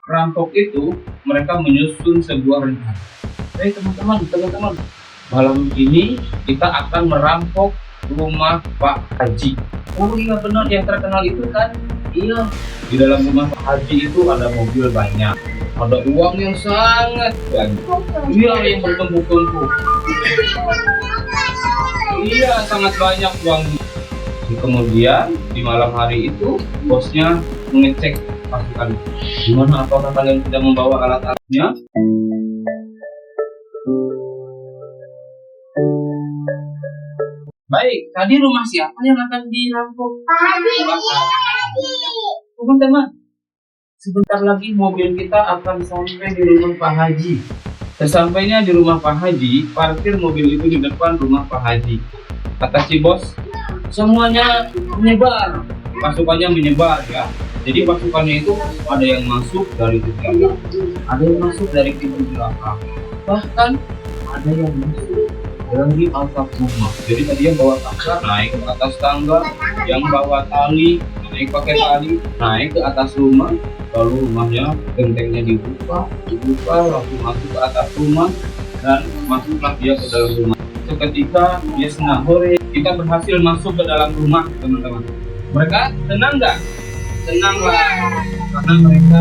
perampok itu mereka menyusun sebuah rencana. Hei teman-teman, malam ini kita akan merampok rumah Pak Haji. Oh iya benar, yang terkenal itu kan? Iya, di dalam rumah Pak Haji itu ada mobil banyak, ada uang yang sangat banyak. Iya, yang bertumpuk-tumpuk. Iya, sangat banyak uangnya. Kemudian di malam hari itu bosnya mengecek pasukan. Gimana, apakah kalian sudah membawa alat-alatnya? Baik, tadi rumah siapa yang akan dirampok? Pak Haji. Teman-teman, sebentar lagi mobil kita akan sampai di rumah Pak Haji. Sesampainya di rumah Pak Haji, parkir mobil itu di depan rumah Pak Haji. Kata si bos, semuanya menyebar, pasukannya menyebar ya. Jadi pasukannya itu ada yang masuk dari depan, ada yang masuk dari pintu belakang, bahkan ada yang masuk dari atap rumah. Jadi tadi yang bawa tangga naik ke atas tangga, yang bawa tali naik pakai tali naik ke atas rumah, lalu rumahnya gentengnya dibuka langsung masuk ke atas rumah dan masuklah dia ke dalam rumah. Seketika dia senang, hore, kita berhasil masuk ke dalam rumah teman-teman. Mereka senang nggak? Senang lah, karena mereka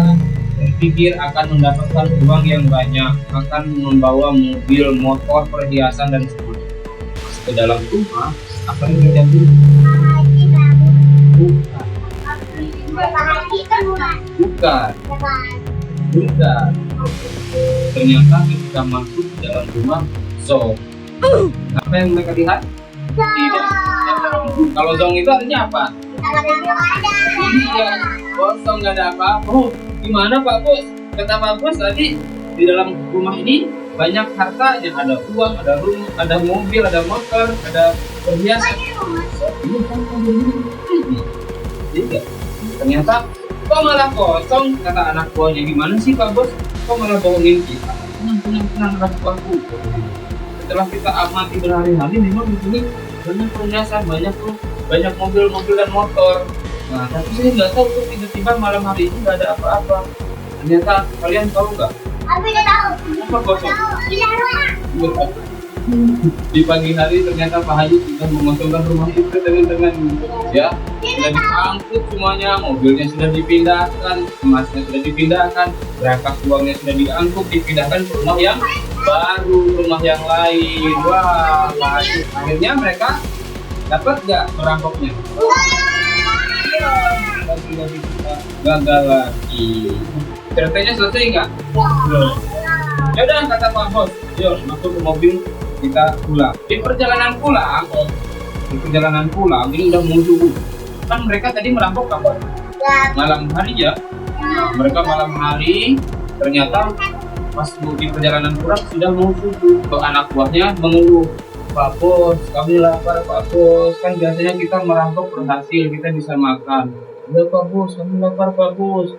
berpikir akan mendapatkan uang yang banyak, akan membawa mobil, motor, perhiasan dan sebagainya. Masuk ke dalam rumah, apa yang terjadi? Bukan. Ternyata ketika masuk ke dalam rumah, apa yang mereka lihat? Tidak. Kalau zong itu artinya apa? Iya, kosong, nggak ada apa-apa. Oh, gimana Pak Bos? Kata Pak Bos tadi di dalam rumah ini banyak hartanya, ada uang, ada rumah, ada mobil, ada motor, ada perhiasan. Ini kan tidak. Ternyata kok malah kosong, kata anak buahnya. Gimana sih Pak Bos? Kok malah bohongin kita? Tenang, anak buahku. Setelah kita amati berhari-hari, memang di sini banyak perhiasan, banyak mobil dan motor. Nah, tapi saya nggak tahu tuh tiba-tiba malam hari ini nggak ada apa-apa. Ternyata kalian tahu nggak? Aku tidak tahu. Apa kosong? Tidak. Di pagi hari ternyata Pak Haji sudah mengosongkan rumah itu dengan ya, sudah diangkut semuanya, mobilnya sudah dipindahkan, emasnya sudah dipindahkan, berangkas uangnya sudah diangkut, dipindahkan ke rumah yang baru, rumah yang lain. Wah, Pak Haji, akhirnya mereka dapat nggak merampoknya? Lagi kita gagal lagi. Ceritanya selesai nggak? Belum. Ya udah, kata Pak Bos, yuk masuk ke mobil, kita pulang. Di perjalanan pulang ini udah mau subuh. Kan mereka tadi merampok kapan? Malam hari ya. Mereka malam hari, ternyata pas di perjalanan pulang sudah mau subuh. Anak buahnya mengeluh, Pak Bos, kami lapar Pak Bos. Kan biasanya kita merampok berhasil, kita bisa makan. Ya Pak Bos, kami lapar Pak Bos.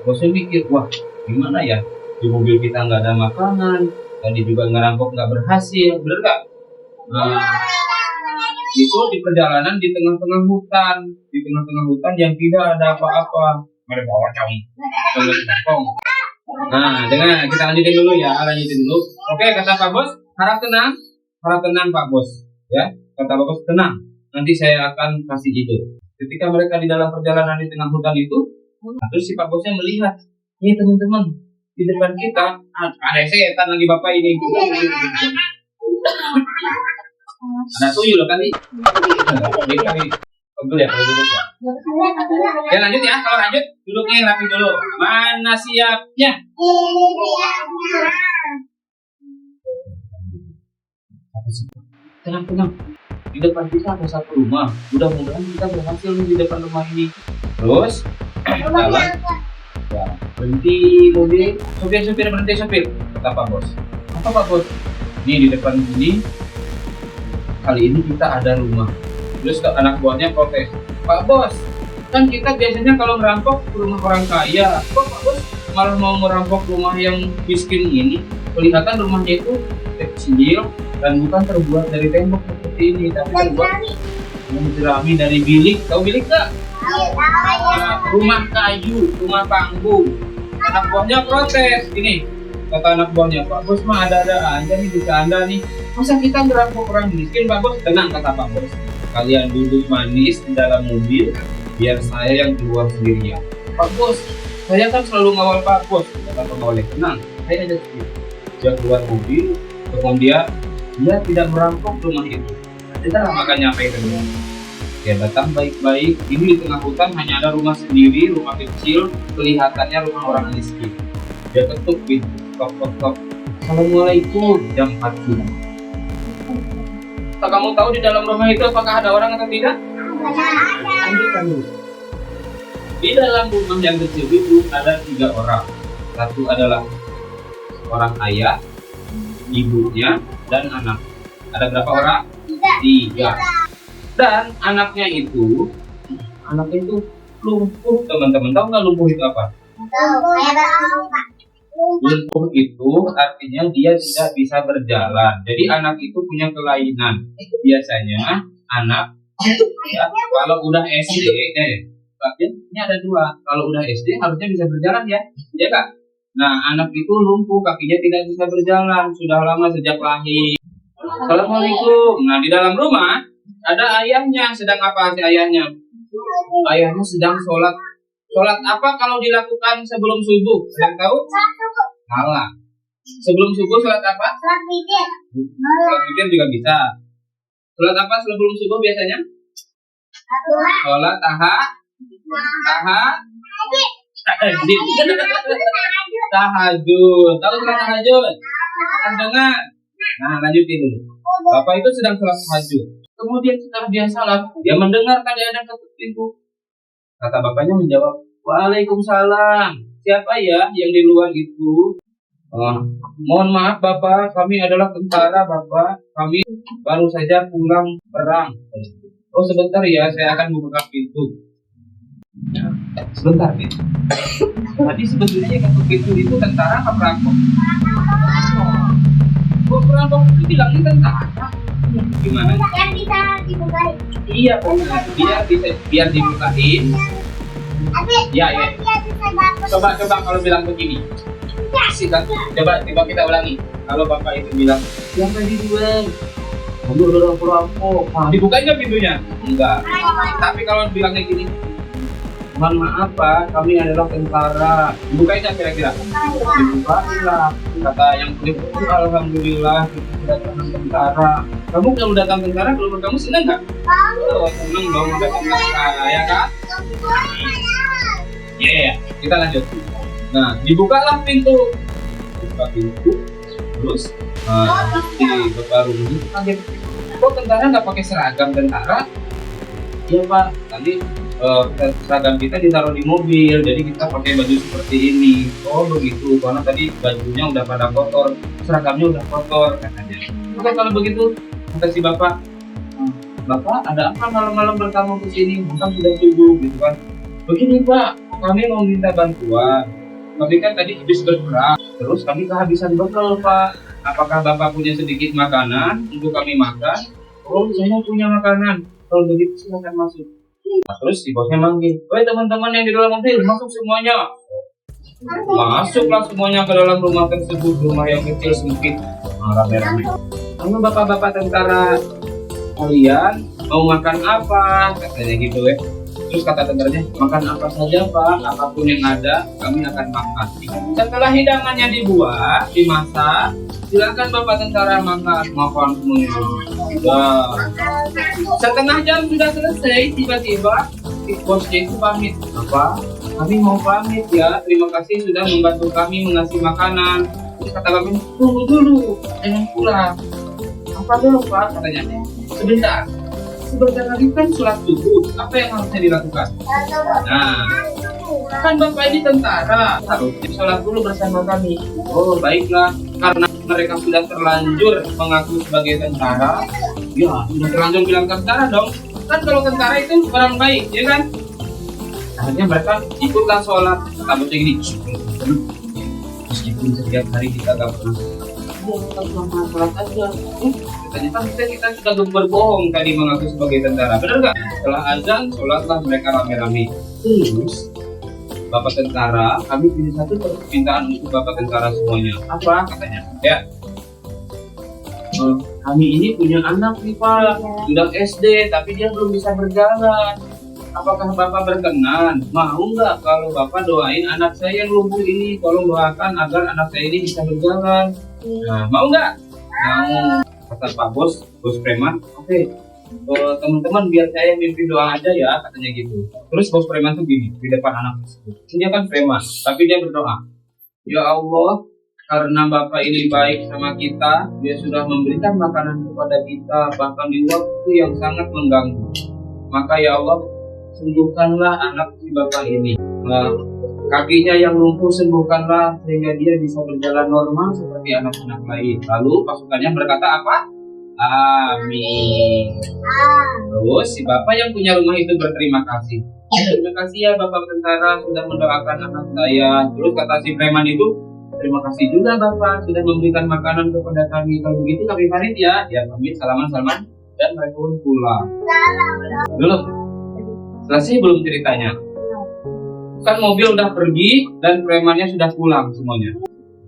Bosnya mikir, wah gimana ya? Di mobil kita nggak ada makanan, tadi juga ngerampok nggak berhasil, bener nggak? Nah, itu di perjalanan di tengah-tengah hutan yang tidak ada apa-apa. Ada bawa cong. Nah, dengar, kita lanjutin dulu. Oke, kata Pak Bos, harap tenang Pak Bos, ya. Kata Pak Bos, tenang. Nanti saya akan kasih ide. Ketika mereka di dalam perjalanan di tengah hutan itu, terus si Pak Bosnya melihat, ini teman-teman, di depan kita ada setan lagi bapak ini. Ada tuyul kan nih? Pegel ya kalau duduk ya. Ya lanjut ya, kalau lanjut duduknya yang rapi dulu. Mana siapnya? Tenang. Di depan kita ada satu rumah. Mudah-mudahan kita berhasil nih di depan rumah ini. Terus jalan. Ya, berhenti mobil, sopir, kata Pak Bos. Apa Pak Bos? Ini di depan ini, kali ini kita ada rumah. Terus anak buahnya protes, Pak Bos, kan kita biasanya kalau merampok rumah orang kaya, kok Pak Bos malah mau merampok rumah yang miskin ini? Kelihatan rumahnya itu kecil dan bukan terbuat dari tembok seperti ini, tapi terbuat jerami dari bilik. Tahu bilik nggak? Rumah kayu, rumah panggung. Anak buahnya protes. Ini kata anak buahnya, Pak Bos mah ada-ada aja nih bercanda nih. Masa kita ngerampok orang miskin, Pak Bos? Tenang kata Pak Bos. Kalian duduk manis di dalam mobil, biar saya yang keluar sendirian. Pak Bos, saya kan selalu ngawal Pak Bos. Kata pegawai, tenang, saya aja sendiri. Dia keluar mobil, kemudian dia tidak merampok rumah itu. Kita makanya apa itu? Dia datang baik-baik. Ini di tengah hutan hanya ada rumah sendiri, rumah kecil, kelihatannya rumah orang miskin. Dia ketuk pintu, tok tok tok. Assalamualaikum, jam 4 subuh. Kamu tahu di dalam rumah itu apakah ada orang atau tidak? Lanjutkan dulu. Di dalam rumah yang kecil itu ada 3 orang. Satu adalah orang ayah, ibunya, dan anak. Ada berapa orang? 3. Dan anaknya itu lumpuh, teman-teman. Tahu nggak lumpuh itu apa? Lumpuh itu artinya dia tidak bisa berjalan. Jadi anak itu punya kelainan. Biasanya anak ya, kalau udah SD, ini ada 2. Kalau udah SD harusnya bisa berjalan ya, ya kak. Nah anak itu lumpuh, kakinya tidak bisa berjalan sudah lama sejak lahir. Assalamualaikum. Nah di dalam rumah ada ayahnya. Sedang apa sih ayahnya? Ayahnya sedang sholat. Sholat apa kalau dilakukan sebelum subuh? Yang tahu? Salah. Sebelum subuh sholat apa? Sholat witir juga bisa. Sholat apa sebelum subuh biasanya? Sholat tahajud. Tahu sholat tahajud? Kan dengar. Nah lanjutin dulu. Bapak itu sedang sholat tahajud. Kemudian setelah dia salat, dia mendengar tadi ada ketuk pintu. Kata bapaknya menjawab, Waalaikumsalam. Siapa ya yang di luar itu? Mohon maaf Bapak, kami adalah tentara Bapak. Kami baru saja pulang perang. Oh sebentar ya, saya akan membuka pintu. Sebentar nih. Tadi sebetulnya yang ketuk pintu itu tentara apa perampok? Oh perampok itu bilangnya tentara. Gimana? Yang bisa dibukain. Iya, biar dibukain. Ya. Coba kalau bilang begini. Sih kan? Coba kita ulangi. Kalau bapak itu bilang, siapa di luar? Kamu udah perampok. Nah, dibukain nggak pintunya? Enggak. Tapi kalau bilangnya gini, mohon maaf Pak, kami adalah tentara. Dibukain nggak kira-kira? Dibukain lah. Kata yang kulit, alhamdulillah kita datang tentara. Kamu kalau datang tentara, keluarga kamu senang nggak? Oh, senang dong datang tentara, ya kan? Iya, kita lanjut. Nah, dibukalah pintu. Buka pintu, terus di bapak rumah itu kaget. Kok tentara nggak pakai seragam tentara? Iya Pak, tadi seragam kita ditaruh di mobil, jadi kita pakai baju seperti ini. Oh begitu, karena tadi bajunya udah pada kotor, seragamnya udah kotor katanya. Oke kalau begitu, kata si bapak, Bapak ada apa malam-malam bertamu ke sini? Bukan sudah subuh gitu kan? Begini Pak, kami mau minta bantuan. Kami kan tadi habis berperang, terus kami kehabisan bekal Pak. Apakah Bapak punya sedikit makanan untuk kami makan? Oh saya punya makanan. Kalau begitu silakan masuk. Nah, terus si bosnya manggil, woi teman-teman yang di dalam mobil masuk semuanya. Masuklah semuanya ke dalam rumah tersebut, rumah yang kecil sempit, rame-rame. Halo bapak-bapak tentara, kalian mau makan apa? Katanya gitu ya. Terus kata tentaranya, makan apa saja Pak, apapun yang ada kami akan makan. Setelah hidangannya dibuat, dimasak, silakan bapak tentara makan semuanya. Setengah jam sudah selesai, tiba-tiba bosnya itu pamit. Apa? Kami mau pamit ya, terima kasih sudah membantu kami mengasih makanan. Terus kata kami, tunggu dulu, jangan pulang. Apa dulu Pak? Katanya, sebentar lagi kan sholat subuh, apa yang harusnya dilakukan? Nah, kan Bapak ini tentara, harusnya sholat dulu bersama kami. Oh baiklah, karena mereka sudah terlanjur mengaku sebagai tentara, ya sudah terlanjur bilang tentara dong. Kan kalau tentara itu orang baik, ya kan? Akhirnya mereka ikutlah sholat. Kata bocah gini, meskipun setiap hari kita gak pernah kita cuma sholat aja. Ternyata kita sudah berbohong tadi mengaku sebagai tentara, benar nggak? Setelah azan, sholatlah mereka rame-rame. Terus Bapak tentara, kami punya satu permintaan untuk Bapak tentara semuanya. Apa katanya? Ya. Kami ini punya anak nih Pak, sudah SD tapi dia belum bisa berjalan. Apakah Bapak berkenan? Mau nggak kalau Bapak doain anak saya yang lumpuh ini? Tolong doakan agar anak saya ini bisa berjalan. Nah, mau nggak? Mau. Kata Pak Bos preman. Oke. Teman-teman biar saya mimpi doa aja ya, katanya gitu. Terus bos preman tuh gini di depan anak tersebut. Dia kan preman, tapi dia berdoa. Ya Allah, karena Bapak ini baik sama kita, dia sudah memberikan makanan kepada kita, bahkan di waktu yang sangat mengganggu. Maka ya Allah, sembuhkanlah anak si Bapak ini. Kakinya yang lumpuh sembuhkanlah sehingga dia bisa berjalan normal seperti anak-anak lain. Lalu pasukannya berkata apa? Amin. Terus si Bapak yang punya rumah itu berterima kasih. Terima kasih ya Bapak tentara sudah mendoakan anak saya. Terus kata si preman itu, terima kasih juga Bapak sudah memberikan makanan kepada kami. Kalau begitu kami pamit ya. Ya pamit, salaman dan mereka pun pulang. Belum selesai belum ceritanya? Kan mobil udah pergi dan premannya sudah pulang semuanya.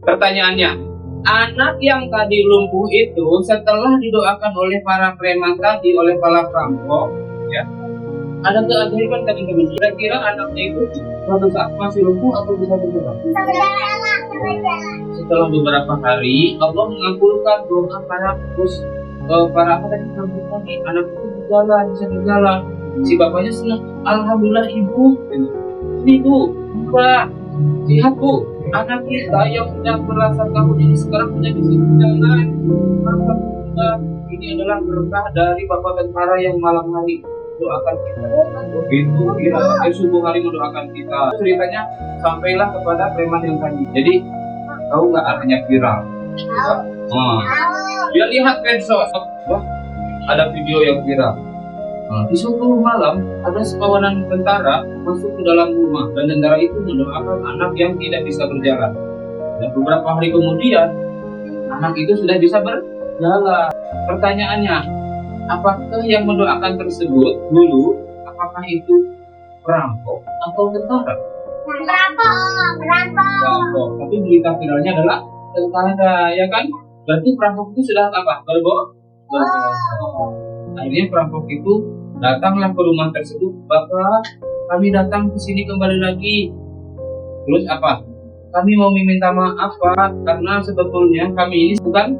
Pertanyaannya, anak yang tadi lumpuh itu setelah didoakan oleh para preman tadi, oleh para perampok, ya, ada keajaiban teman-teman. Kira-kira anaknya itu suatu saat masih lumpuh atau bisa bergerak? Setelah beberapa hari, Allah mengabulkan doa para apa tadi anak itu berjalan, bisa berjalan. Si bapaknya senang, alhamdulillah ibu. Ini bu, Pak, lihat bu, anak kita yang sudah belasan tahun ini sekarang sudah bisa berjalan. Alhamdulillah, ini adalah berkah dari Bapak tentara yang malam hari doakan kita. Begitu, dia pakai subuh hari mendoakan kita. Ceritanya sampailah kepada preman yang tadi. Jadi, tahu nggak artinya viral? Dia lihat medsos, wah, ada video yang viral. Di suatu malam ada sekawanan tentara masuk ke dalam rumah dan tentara itu mendoakan anak yang tidak bisa berjalan. Dan beberapa hari kemudian anak itu sudah bisa berjalan. Pertanyaannya, apakah yang mendoakan tersebut dulu apakah itu perampok atau tentara? Perampok. Tapi berita viralnya adalah tentara, ya kan? Berarti perampok itu sudah apa? Berbohong. Akhirnya perampok itu datanglah ke rumah tersebut. Bapak, kami datang ke sini kembali lagi. Terus apa? Kami mau meminta maaf Pak, karena sebetulnya kami ini bukan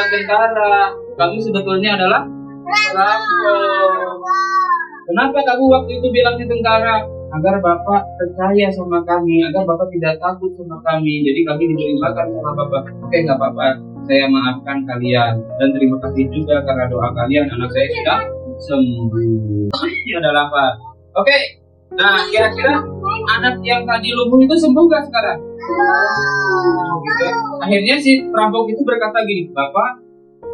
tentara. Kami sebetulnya adalah perampok. Kenapa kamu waktu itu bilangnya tentara? Agar Bapak percaya sama kami, agar Bapak tidak takut sama kami. Jadi kami diberi makan sama Bapak. Oke, nggak apa-apa. Saya maafkan kalian dan terima kasih juga karena doa kalian anak saya sudah sembuh. Ini adalah apa? Oke. Nah, kira-kira anak yang tadi lumpuh itu sembuh gak sekarang? Oke. Akhirnya si perampok itu berkata gini, Bapak,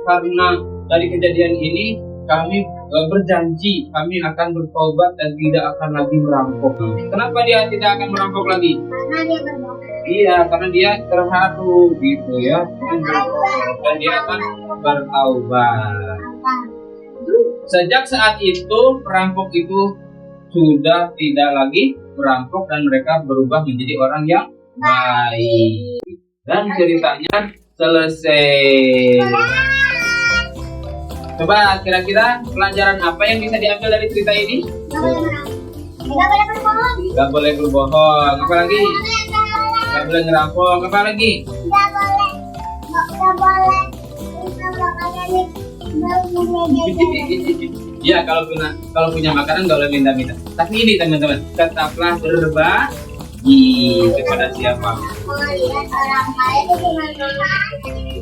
karena dari kejadian ini kami berjanji kami akan bertobat dan tidak akan lagi merampok. Kenapa dia tidak akan merampok lagi? Karena dia berdoa. Iya, karena dia terharu gitu ya. Dan dia akan bertaubat. Sejak saat itu perampok itu sudah tidak lagi merampok dan mereka berubah menjadi orang yang baik. Dan ceritanya selesai. Coba kira-kira pelajaran apa yang bisa diambil dari cerita ini? Gak boleh berbohong. Gak boleh berbohong. Apa lagi? Gak boleh ngerampok. Apa lagi? Gak boleh. Gak boleh. Ya, kalau punya makanan gak boleh minta-minta. Tapi ini teman-teman, tetaplah berbagi kepada siapa. Mau lihat orang kaya itu gimana?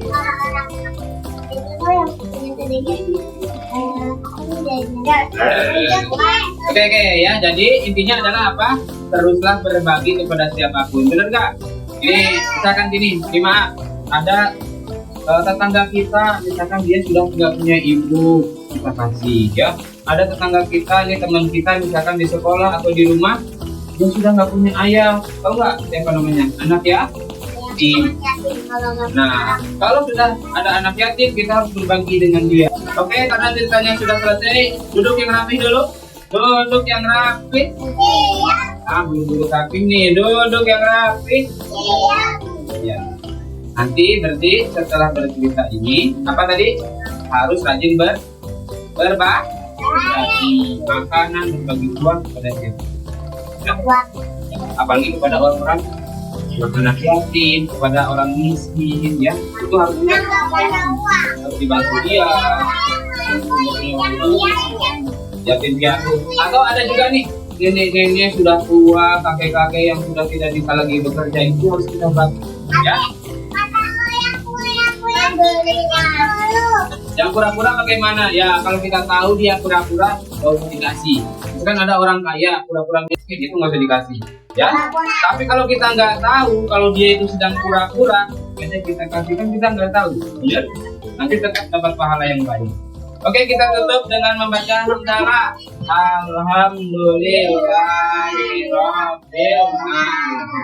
Orang-orang itu yang punya sedikit. Oke ya, jadi intinya adalah apa? Teruslah berbagi kepada siapapun, benar nggak? Ini misalkan gini, maaf, ada tetangga kita, misalkan dia sudah nggak punya ibu, kita kasih ya. Ada tetangga kita, nih teman kita, misalkan di sekolah atau di rumah, dia sudah nggak punya ayah, tahu nggak siapa namanya? Anak yatim. Nah, kalau sudah ada anak yatim, kita harus berbagi dengan dia. Oke, karena ceritanya sudah selesai, duduk yang rapi dulu. Duduk yang rapi. buru-buru saking nih. Duduk yang rapi. Iya. Ya. Nanti berarti setelah bercerita ini, apa tadi? Harus rajin berbagi makanan, berbagi uang kepada siapa? Ya. Apalagi kepada orang-orang anak yatim, kepada orang miskin, ya. Itu harus dibantu dia. Yatim piatu. Atau ada juga nih nenek-nenek sudah tua, kakek-kakek yang sudah tidak bisa lagi bekerja, itu harus kita bantu, ya. Yang pura-pura bagaimana? Ya kalau kita tahu dia pura-pura, nggak usah dikasih. Kan ada orang kaya pura-pura miskin, itu nggak usah dikasih, ya. Tapi kalau kita nggak tahu kalau dia itu sedang pura-pura, biasanya kita kasih kan kita nggak tahu, ya. Nanti tetap dapat pahala yang banyak. Oke, kita tutup dengan membaca hamdalah. Alhamdulillahirobbilalamin.